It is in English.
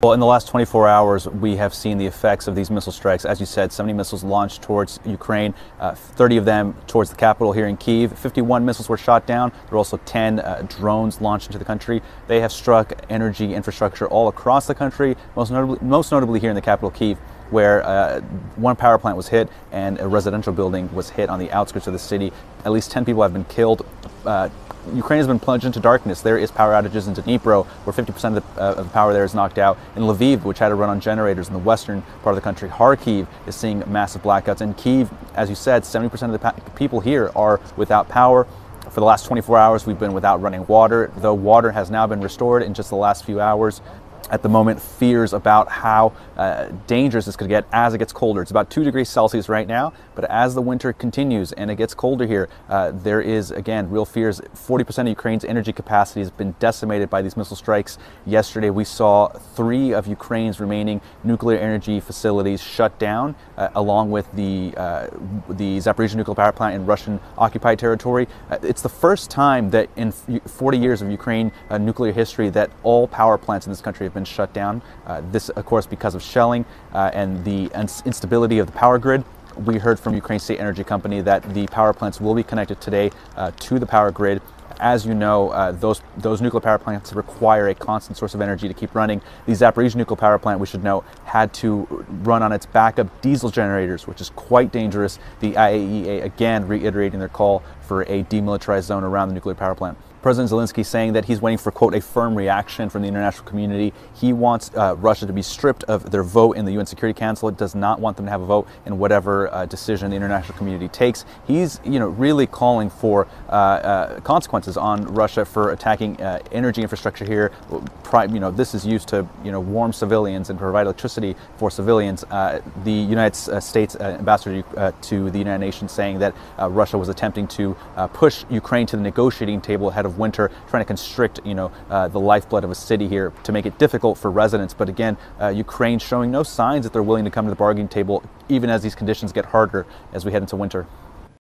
Well, in the last 24 hours, we have seen the effects of these missile strikes. As you said, 70 missiles launched towards Ukraine, 30 of them towards the capital here in Kyiv. 51 missiles were shot down. There were also 10 drones launched into the country. They have struck energy infrastructure all across the country, most notably here in the capital, Kyiv, where one power plant was hit and a residential building was hit on the outskirts of the city. At least 10 people have been killed. Ukraine has been plunged into darkness. There is power outages in Dnipro, where 50% of the power there is knocked out. In Lviv, which had to run on generators in the western part of the country. Kharkiv is seeing massive blackouts. And Kyiv, as you said, 70% of the people here are without power. For the last 24 hours, we've been without running water, though water has now been restored in just the last few hours. At the moment, fears about how dangerous this could get as it gets colder. It's about 2 degrees Celsius right now, but as the winter continues and it gets colder here, there is, again, real fears. 40% of Ukraine's energy capacity has been decimated by these missile strikes. Yesterday, we saw 3 of Ukraine's remaining nuclear energy facilities shut down, along with the Zaporizhzhia nuclear power plant in Russian-occupied territory. It's the first time that in 40 years of Ukraine nuclear history that all power plants in this country have been shut down. This, of course, because of shelling and the instability of the power grid. We heard from Ukraine's state energy company that the power plants will be connected today to the power grid. As you know, those nuclear power plants require a constant source of energy to keep running. The Zaporizhzhia nuclear power plant, we should know, had to run on its backup diesel generators, which is quite dangerous. The IAEA again reiterating their call for a demilitarized zone around the nuclear power plant. President Zelensky saying that he's waiting for, quote, a firm reaction from the international community. He wants Russia to be stripped of their vote in the UN Security Council. It does not want them to have a vote in whatever decision the international community takes. He's, really calling for consequences on Russia for attacking energy infrastructure here. This is used to, warm civilians and provide electricity for civilians. The United States ambassador to the United Nations saying that Russia was attempting to push Ukraine to the negotiating table ahead of winter, trying to constrict, the lifeblood of a city here to make it difficult for residents. But again, Ukraine showing no signs that they're willing to come to the bargaining table, even as these conditions get harder as we head into winter.